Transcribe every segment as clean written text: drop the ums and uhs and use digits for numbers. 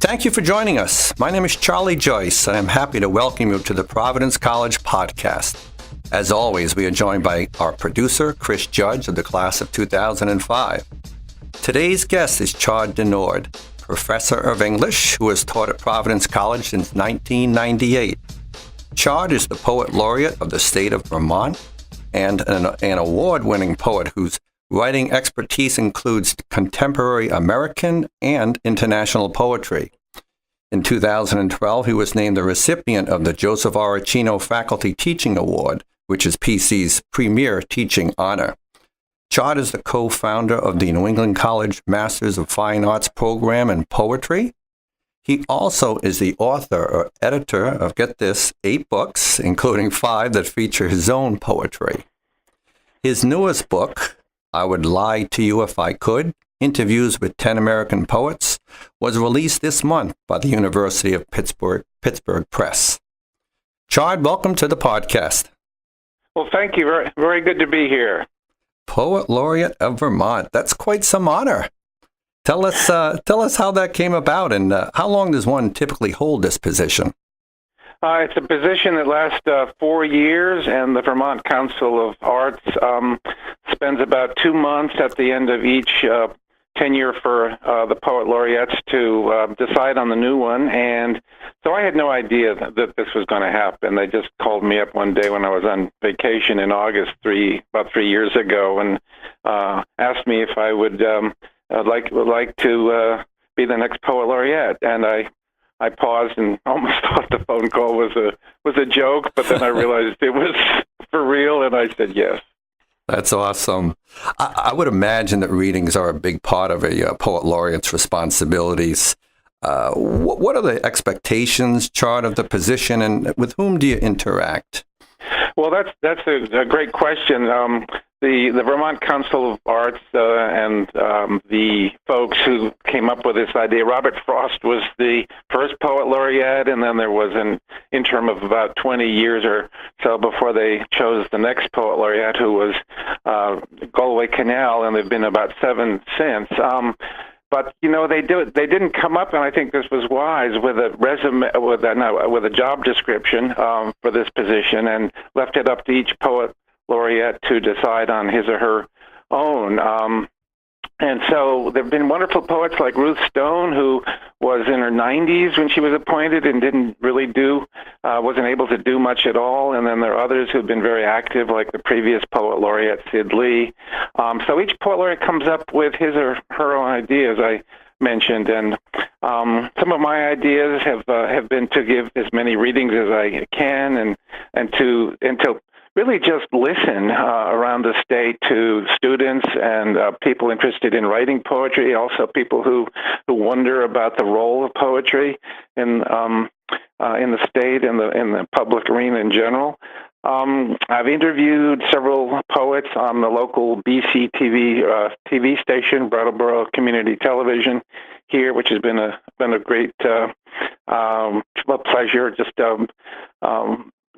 Thank you for joining us. My name is Charlie Joyce, and I'm happy to welcome you to the Providence College podcast. As always, we are joined by our producer, Chris Judge, of the class of 2005. Today's guest is Chard deNiord, professor of English who has taught at Providence College since 1998. Chard is the poet laureate of the state of Vermont and an award-winning poet whose writing expertise includes contemporary American and international poetry. In 2012, he was named the recipient of the Joseph Aracino Faculty Teaching Award, which is PC's premier teaching honor. Chard is the co-founder of the New England College Masters of Fine Arts program in poetry. He also is the author or editor of, get this, 8 books, including 5 that feature his own poetry. His newest book, I Would Lie to You If I Could, Interviews with 10 American Poets, was released this month by the University of Pittsburgh Press. Chard, welcome to the podcast. Well, thank you. Very, very good to be here. Poet Laureate of Vermont. That's quite some honor. Tell us how that came about, and how long does one typically hold this position? It's a position that lasts 4 years, and the Vermont Council of Arts spends about 2 months at the end of each tenure for the poet laureates to decide on the new one. And so I had no idea that this was going to happen. They just called me up one day when I was on vacation in August, about 3 years ago, and asked me if I would like to be the next poet laureate. And I paused and almost thought the phone call was a joke, but then I realized it was for real, and I said yes. That's awesome. I would imagine that readings are a big part of a poet laureate's responsibilities. What are the expectations, Chard, of the position, and with whom do you interact? Well, that's a great question. The Vermont Council of Arts and the folks who came up with this idea, Robert Frost was the first poet laureate, and then there was an interim of about 20 years or so before they chose the next poet laureate, who was Galway Canal, and there have been about 7 since. But they didn't come up, and I think this was wise, with a resume, with a job description for this position, and left it up to each poet laureate to decide on his or her own. And so there have been wonderful poets like Ruth Stone, who was in her 90s when she was appointed and didn't really wasn't able to do much at all. And then there are others who've been very active, like the previous poet laureate, Sid Lee. So each poet laureate comes up with his or her own ideas, I mentioned. And some of my ideas have been to give as many readings as I can and to really just listen around the state to students and people interested in writing poetry, also people who wonder about the role of poetry in the state and in the public arena in general. I've interviewed several poets on the local BC TV station, Brattleboro Community Television here, which has been a great pleasure. Just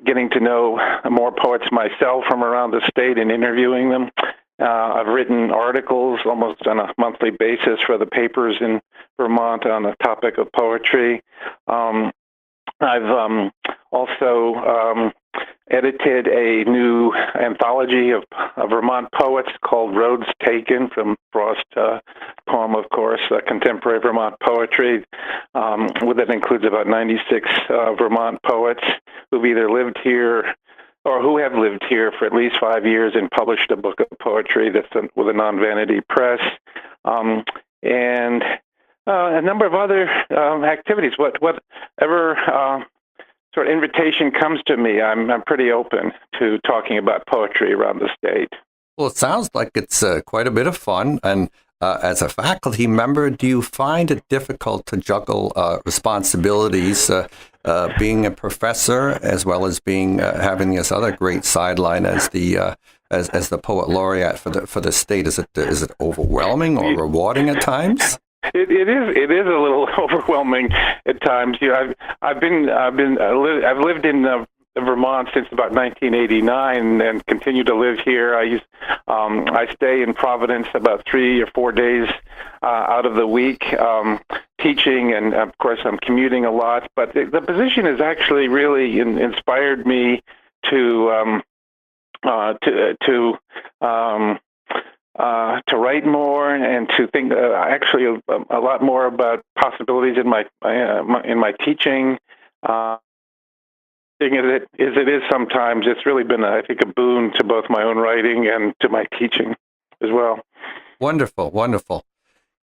getting to know more poets myself from around the state and interviewing them. I've written articles almost on a monthly basis for the papers in Vermont on the topic of poetry. I've also edited a new anthology of Vermont poets called Roads Taken, from Frost poem, of course, contemporary Vermont poetry, that includes about 96 Vermont poets who've either lived here or who have lived here for at least 5 years and published a book of poetry that's with a non-vanity press, and a number of other activities. Whatever sort of invitation comes to me, I'm pretty open to talking about poetry around the state. Well, it sounds like it's quite a bit of fun. And as a faculty member, do you find it difficult to juggle responsibilities, being a professor as well as being having this other great sideline as the poet laureate for the state? Is it overwhelming or rewarding at times? It is a little overwhelming at times. I've lived in Vermont since about 1989 and continue to live here. I stay in Providence about 3 or 4 days out of the week, teaching, and of course I'm commuting a lot. But the position has actually really inspired me to write more and to think actually a lot more about possibilities in my teaching. As it is sometimes, it's really been, I think, a boon to both my own writing and to my teaching as well. Wonderful, wonderful.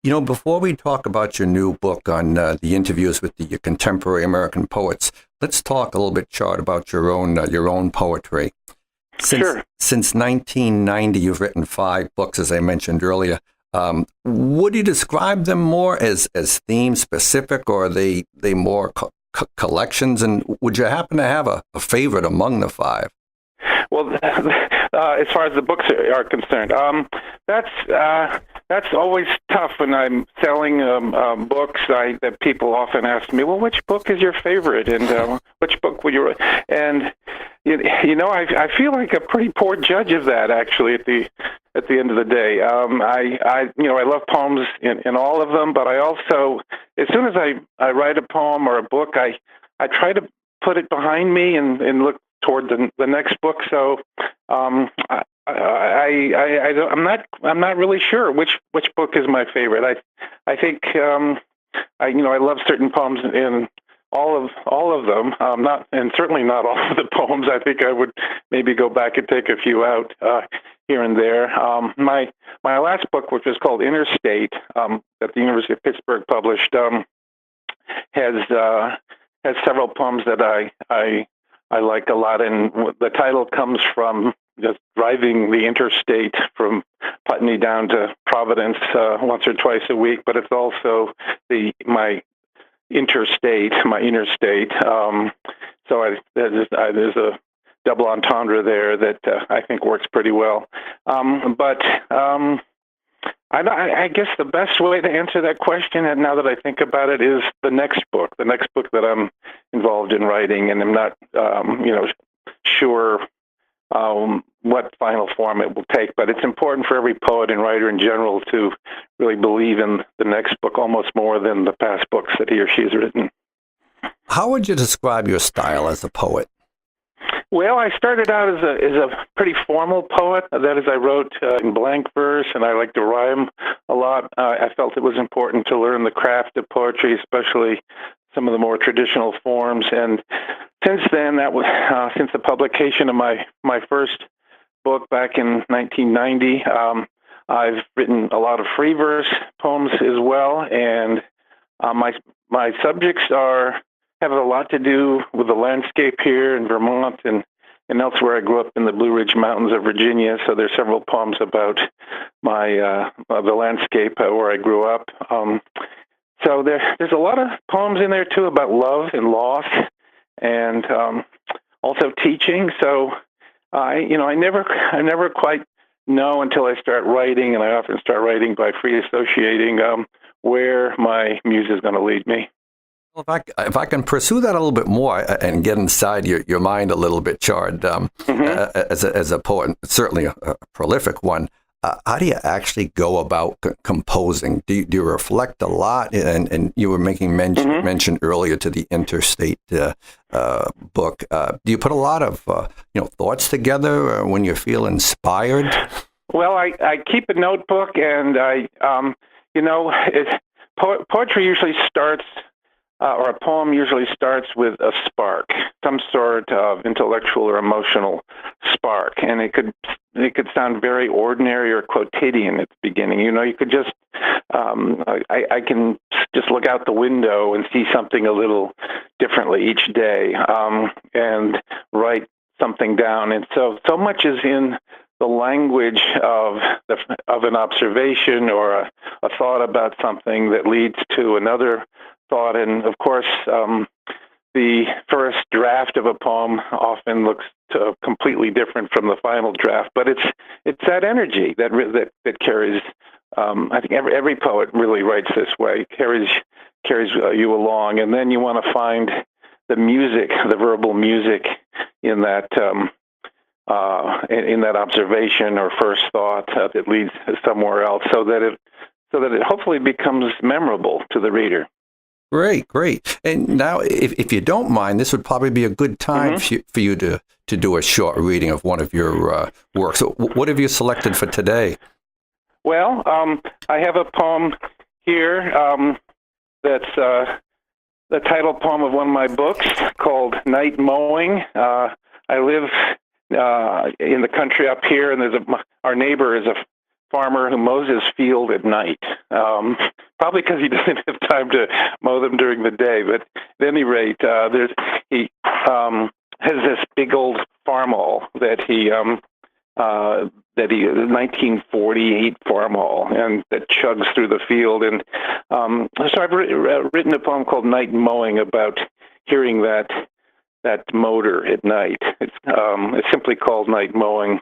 Before we talk about your new book on the interviews with the contemporary American poets, let's talk a little bit, Chard, about your own poetry. Sure. Since 1990, you've written 5 books, as I mentioned earlier. Would you describe them more as theme specific, or are they more collections? And would you happen to have a favorite among the 5? Well, as far as the books are concerned, that's always tough when I'm selling books. That people often ask me, "Well, which book is your favorite?" And which book would you? And I feel like a pretty poor judge of that, actually. At the end of the day, I love poems in all of them, but I also, as soon as I write a poem or a book, I try to put it behind me and look toward the next book. So I'm not really sure which book is my favorite. I think I love certain poems in all of them. Certainly not all of the poems. I think I would maybe go back and take a few out here and there. My last book, which was called Interstate, that the University of Pittsburgh published, has several poems that I like a lot, and the title comes from just driving the interstate from Putney down to Providence once or twice a week. But it's also my interstate. So there's a double entendre there that I think works pretty well. I guess the best way to answer that question, and now that I think about it, is the next book that I'm involved in writing, and I'm not, sure what final form it will take. But it's important for every poet and writer in general to really believe in the next book almost more than the past books that he or she has written. How would you describe your style as a poet? Well, I started out as a pretty formal poet. That is, I wrote in blank verse, and I like to rhyme a lot. I felt it was important to learn the craft of poetry, especially some of the more traditional forms. And since then, that was since the publication of my first book back in 1990, I've written a lot of free verse poems as well, and my subjects have a lot to do with the landscape here in Vermont and elsewhere. I grew up in the Blue Ridge Mountains of Virginia, so there's several poems about the landscape where I grew up. So there's a lot of poems in there too about love and loss, and also teaching. So I never quite know until I start writing, and I often start writing by free associating where my muse is going to lead me. Well, if I can pursue that a little bit more and get inside your mind a little bit, Chard, as a poet, certainly a prolific one, how do you actually go about composing? Do you reflect a lot? And you were making mention earlier to the Interstate book. Do you put a lot of thoughts together when you feel inspired? Well, I keep a notebook, and poetry usually starts. Or a poem usually starts with a spark, some sort of intellectual or emotional spark, and it could sound very ordinary or quotidian at the beginning. You could just I can just look out the window and see something a little differently each day, and write something down. And so much is in the language of an observation or a thought about something that leads to another thought. And of course, the first draft of a poem often looks completely different from the final draft. But it's that energy that carries. I think every poet really writes this way. Carries you along, and then you want to find the music, the verbal music in that observation or first thought that leads somewhere else, so that it hopefully becomes memorable to the reader. Great, great. And now, if you don't mind, this would probably be a good time for you to do a short reading of one of your works. So what have you selected for today? Well, I have a poem here that's the title poem of one of my books called Night Mowing. I live in the country up here, and our neighbor is a farmer who mows his field at night, probably because he doesn't have time to mow them during the day. But at any rate, he has this big old farmall that he 1948 farmall, and that chugs through the field. And so I've written a poem called Night Mowing about hearing that motor at night. It's simply called Night Mowing,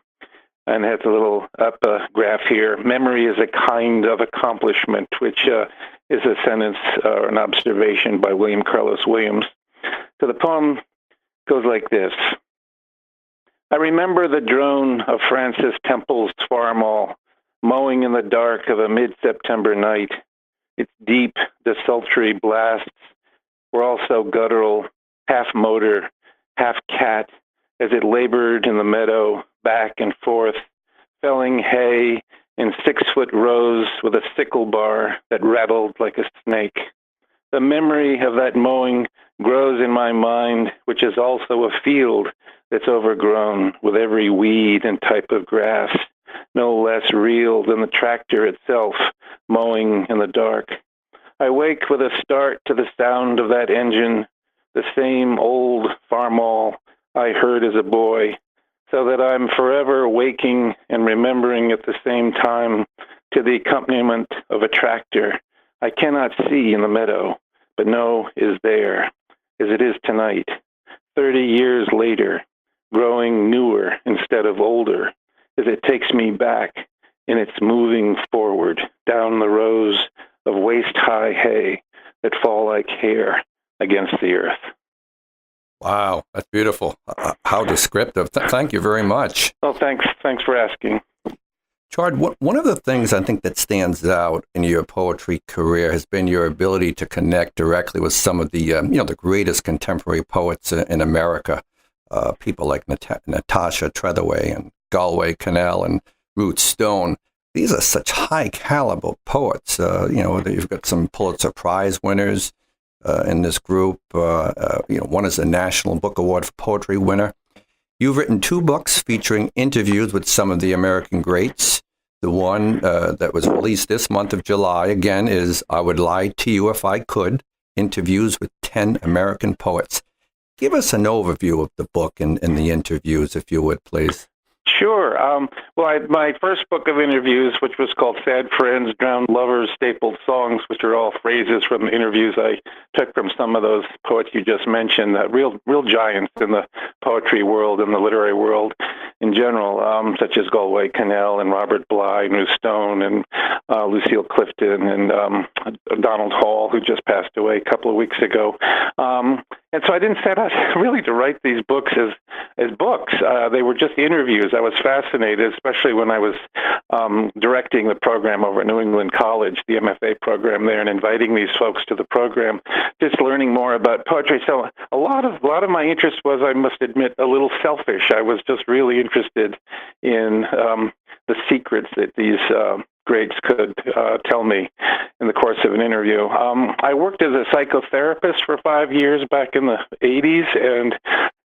and has a little epigraph here. Memory is a kind of accomplishment, which is a sentence or an observation by William Carlos Williams. So the poem goes like this. I remember the drone of Francis Temple's farmall, mowing in the dark of a mid-September night. Its deep, desultory blasts were also guttural, half motor, half cat, as it labored in the meadow, back and forth, felling hay in 6-foot rows with a sickle bar that rattled like a snake. The memory of that mowing grows in my mind, which is also a field that's overgrown with every weed and type of grass, no less real than the tractor itself mowing in the dark. I wake with a start to the sound of that engine, the same old farmall I heard as a boy, so that I'm forever waking and remembering at the same time to the accompaniment of a tractor I cannot see in the meadow, but know is there, as it is tonight, 30 years later, growing newer instead of older, as it takes me back in its moving forward down the rows of waist-high hay that fall like hair against the earth. Wow, that's beautiful. How descriptive. Thank you very much. Oh, thanks for asking. Chard, one of the things I think that stands out in your poetry career has been your ability to connect directly with some of the, the greatest contemporary poets in America. People like Natasha Trethewey and Galway Kinnell and Ruth Stone. These are such high caliber poets. You've got some Pulitzer Prize winners in this group. One is a National Book Award for Poetry winner. You've written 2 books featuring interviews with some of the American greats. The one that was released this month of July, again, is I Would Lie to You If I Could, Interviews with 10 American Poets. Give us an overview of the book and the interviews, if you would, please. Sure. My first book of interviews, which was called Sad Friends, Drowned Lovers, Stapled Songs, which are all phrases from interviews I took from some of those poets you just mentioned, real giants in the poetry world and the literary world in general, such as Galway Kinnell and Robert Bly and Ruth Stone and Lucille Clifton and Donald Hall, who just passed away a couple of weeks ago. And so I didn't set out really to write these books as books. They were just interviews. I was fascinated, especially when I was directing the program over at New England College, the MFA program there, and inviting these folks to the program, just learning more about poetry. So a lot of my interest was, I must admit, a little selfish. I was just really interested in the secrets that these greats could tell me in the course of an interview. I worked as a psychotherapist for 5 years back in the 80s, and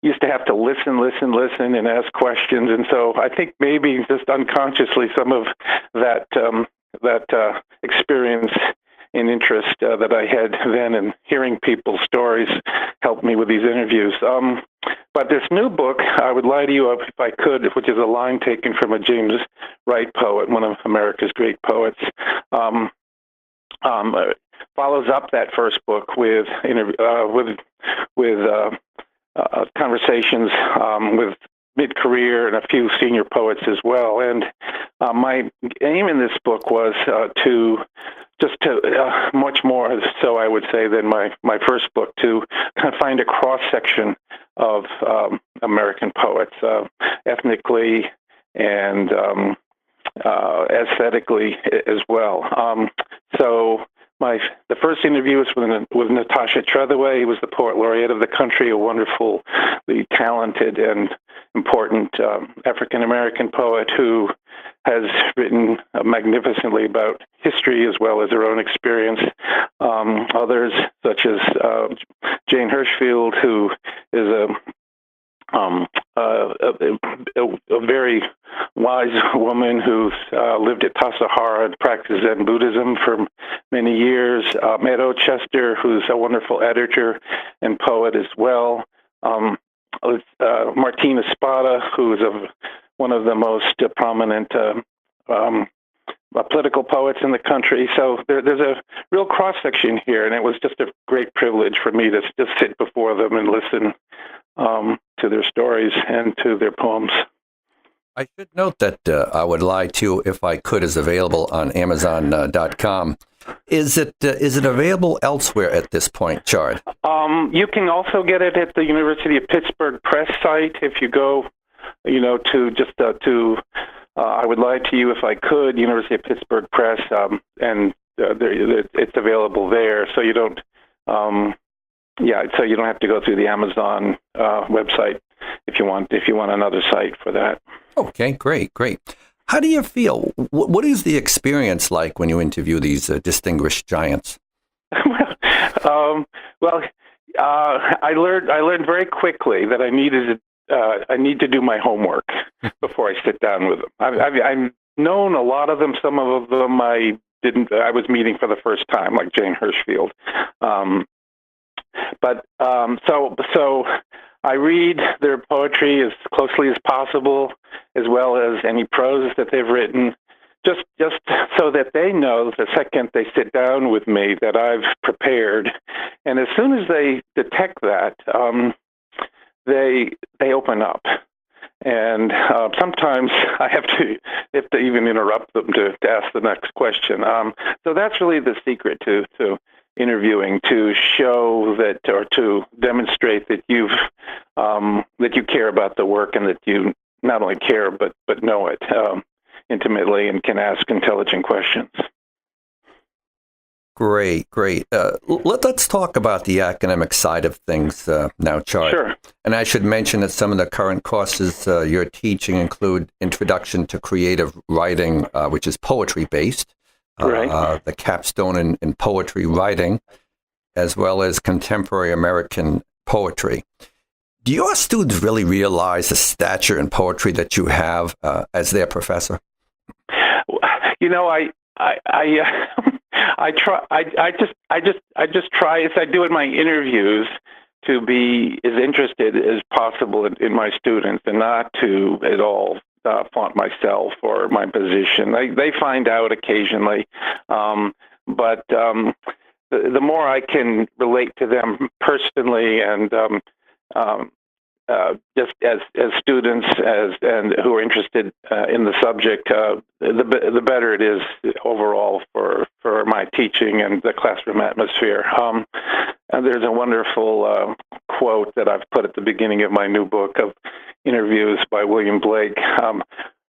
used to have to listen and ask questions. And so I think maybe just unconsciously some of that experience and interest that I had then in hearing people's stories helped me with these interviews. But this new book, I Would Lie to You If I Could, which is a line taken from a James Wright poet, one of America's great poets, follows up that first book with conversations with mid-career and a few senior poets as well. And my aim in this book was to much more so, I would say, than my first book, to kind of find a cross-section of American poets, ethnically and aesthetically as well. So the first interview was with Natasha Trethewey, who was the poet laureate of the country, a wonderfully talented and important African American poet who has written magnificently about history as well as her own experience. Others, such as Jane Hirschfield, who is a very wise woman who's lived at Tassajara and practiced Zen Buddhism for many years. Ed Ochester, who's a wonderful editor and poet as well. Martina Spada, who is one of the most prominent political poets in the country. So there's a real cross-section here, and it was just a great privilege for me to just sit before them and listen to their stories and to their poems. I should note that I Would Lie to You If I Could is available on Amazon.com. Is it available elsewhere at this point, Chard? You can also get it at the University of Pittsburgh Press site if you go, to I Would Lie to You If I Could, University of Pittsburgh Press, and it's available there. So you don't, so you don't have to go through the Amazon website if you want another site for that. Okay, great. How do you feel? What is the experience like when you interview these distinguished giants? I learned very quickly that I need to do my homework before I sit down with them. I've known a lot of them. Some of them I was meeting for the first time, like Jane Hirschfield. So I read their poetry as closely as possible, as well as any prose that they've written, just so that they know the second they sit down with me that I've prepared. And as soon as they detect that, they open up. And sometimes I have to even interrupt them to ask the next question. So that's really the secret to interviewing, to show that, or to demonstrate that you care about the work, and that you not only care but know it intimately and can ask intelligent questions. Great. Let's talk about the academic side of things now, Chard. Sure. And I should mention that some of the current courses you're teaching include Introduction to Creative Writing, which is poetry-based, right. The capstone in poetry writing, as well as Contemporary American Poetry. Do your students really realize the stature in poetry that you have as their professor? I just try, as I do in my interviews, to be as interested as possible in my students, and not to at all flaunt myself or my position. They find out occasionally, but the more I can relate to them personally and just as students and who are interested in the subject, the better it is overall for my teaching and the classroom atmosphere. And there's a wonderful quote that I've put at the beginning of my new book of interviews by William Blake.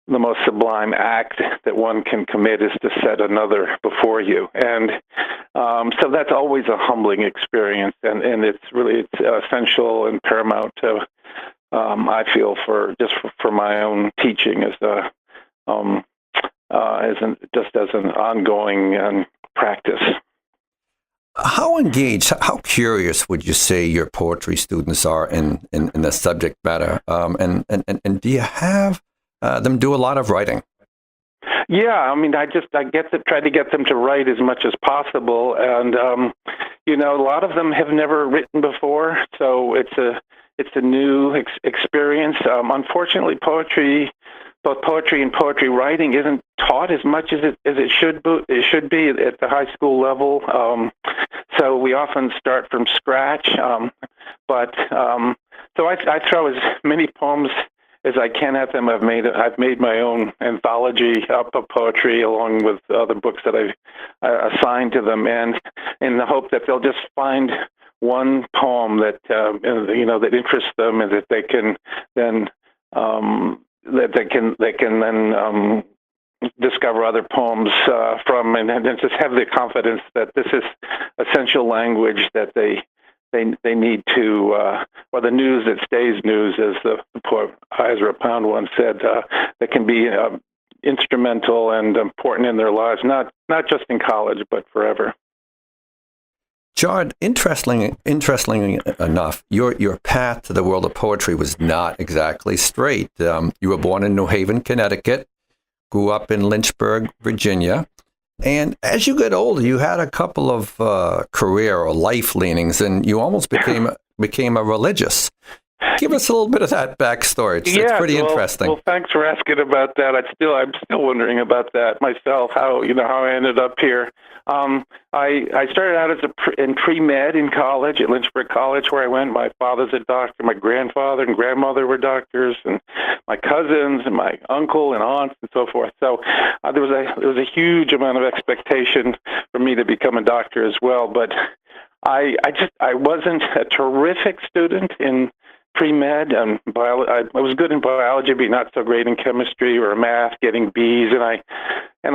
The most sublime act that one can commit is to set another before you. And so that's always a humbling experience, and it's essential and paramount to, I feel, for my own teaching as an ongoing practice. How engaged, how curious would you say your poetry students are in the subject matter? And do you have them do a lot of writing? Yeah, I mean, I try to get them to write as much as possible, and a lot of them have never written before, so it's a new experience. Unfortunately, both poetry and poetry writing isn't taught as much as it should be at the high school level. So we often start from scratch. So I throw as many poems as I can at them. I've made my own anthology up of poetry along with other books that I've assigned to them, and in the hope that they'll just find one poem that that interests them, and that they can then discover other poems from, and just have the confidence that this is essential language that they need to, or the news that stays news, as the poet Ezra Pound once said, that can be instrumental and important in their lives, not just in college, but forever. Chard, interestingly enough, your path to the world of poetry was not exactly straight. You were born in New Haven, Connecticut, grew up in Lynchburg, Virginia, and as you get older, you had a couple of career or life leanings, and you almost became a religious. Give us a little bit of that backstory. It's pretty interesting. Well, thanks for asking about that. I'm still wondering about that myself. How I ended up here. I started out in pre-med in college at Lynchburg College, where I went. My father's a doctor. My grandfather and grandmother were doctors, and my cousins and my uncle and aunts and so forth. So there was a huge amount of expectation for me to become a doctor as well. But I wasn't a terrific student in pre-med, and I was good in biology, but not so great in chemistry or math, getting B's, and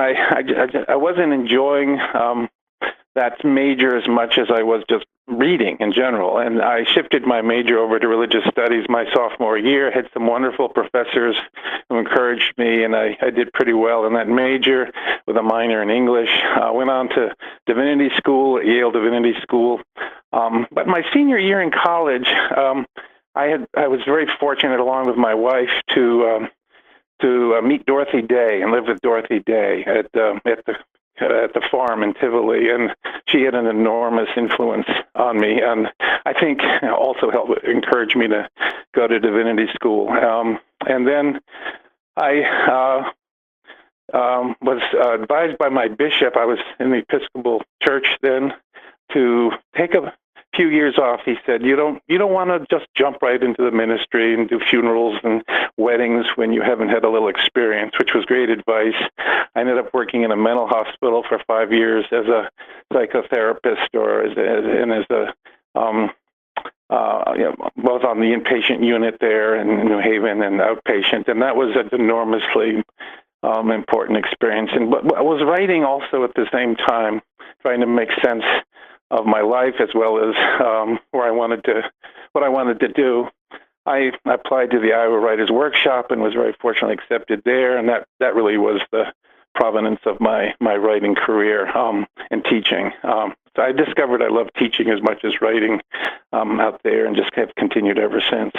I wasn't enjoying that major as much as I was just reading in general. And I shifted my major over to religious studies my sophomore year. Had some wonderful professors who encouraged me, and I did pretty well in that major with a minor in English. Went on to divinity school at Yale Divinity School. But my senior year in college, I was very fortunate, along with my wife, to meet Dorothy Day and live with Dorothy Day at the farm in Tivoli, and she had an enormous influence on me, and I think also helped encourage me to go to divinity school. And then I was advised by my bishop. I was in the Episcopal Church then, to take a few years off. He said, you don't want to just jump right into the ministry and do funerals and weddings when you haven't had a little experience, which was great advice. I ended up working in a mental hospital for 5 years as a psychotherapist, or both on the inpatient unit there in New Haven and outpatient, and that was an enormously important experience. But I was writing also at the same time, trying to make sense of my life, as well as what I wanted to do. I applied to the Iowa Writers Workshop and was very fortunately accepted there, and that really was the provenance of my writing career and teaching. So I discovered I love teaching as much as writing out there, and just have continued ever since.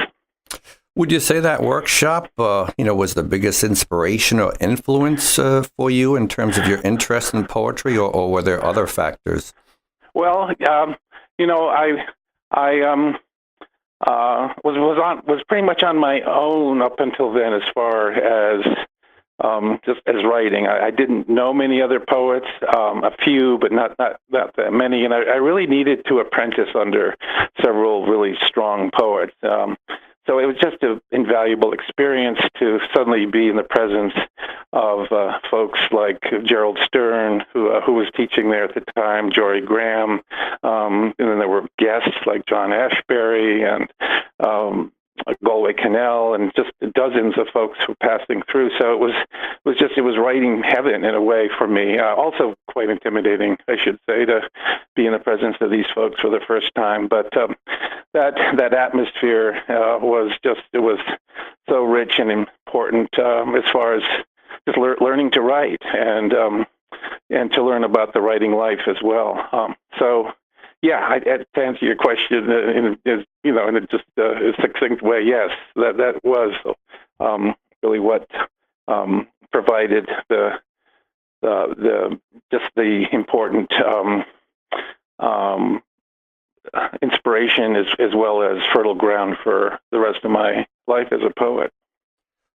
Would you say that workshop, was the biggest inspiration or influence for you in terms of your interest in poetry, or were there other factors? Well, I was pretty much on my own up until then, as far as just as writing. I didn't know many other poets, a few, but not that many, and I really needed to apprentice under several really strong poets. So it was just an invaluable experience to suddenly be in the presence of folks like Gerald Stern, who was teaching there at the time, Jory Graham, and then there were guests like John Ashbery and Galway Cannell, and just dozens of folks who were passing through. So it was writing heaven in a way for me. Also quite intimidating, I should say, to be in the presence of these folks for the first time. But that atmosphere was so rich and important as far as just learning to write and to learn about the writing life as well. Yeah, to answer your question in a succinct way, yes, that was really what provided the important inspiration as well as fertile ground for the rest of my life as a poet.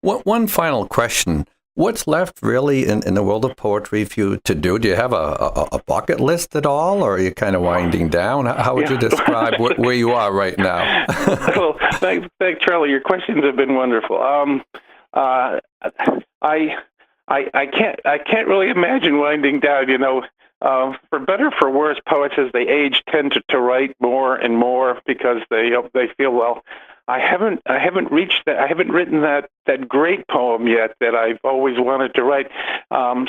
One final question. What's left really in the world of poetry for you to do? Do you have a bucket list at all, or are you kind of winding down? How would you describe where you are right now? Well, thanks, Charlie. Your questions have been wonderful. I can't really imagine winding down. For better or for worse, poets as they age tend to write more and more because they feel, well, haven't reached that. I haven't written that great poem yet that I've always wanted to write.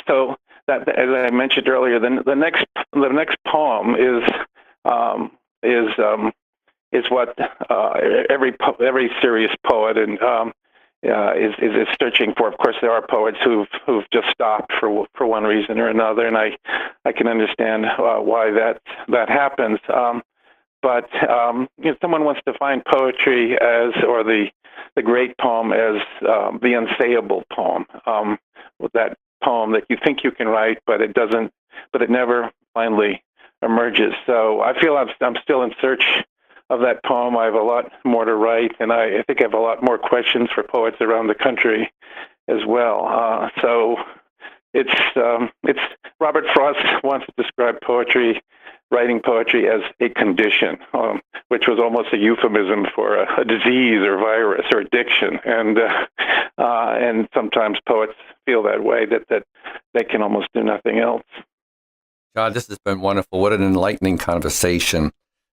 So that, as I mentioned earlier, the next poem is what every serious poet is searching for. Of course, there are poets who've just stopped for one reason or another, and I can understand why that happens. But someone wants to find poetry or the great poem as the unsayable poem, that poem that you think you can write, but it doesn't, but it never finally emerges. So I feel I'm still in search of that poem. I have a lot more to write, and I think I have a lot more questions for poets around the country as well. So it's Robert Frost wants to describe writing poetry as a condition, which was almost a euphemism for a disease or virus or addiction. And sometimes poets feel that way, that they can almost do nothing else. God, this has been wonderful. What an enlightening conversation.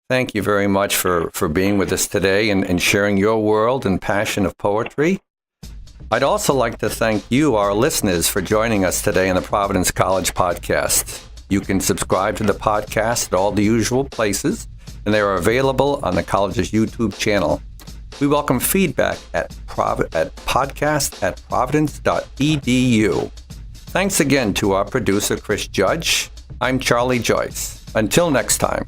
Thank you very much for being with us today and sharing your world and passion of poetry. I'd also like to thank you, our listeners, for joining us today on the Providence College podcast. You can subscribe to the podcast at all the usual places, and they are available on the college's YouTube channel. We welcome feedback at podcast@providence.edu. Thanks again to our producer, Chris Judge. I'm Charlie Joyce. Until next time.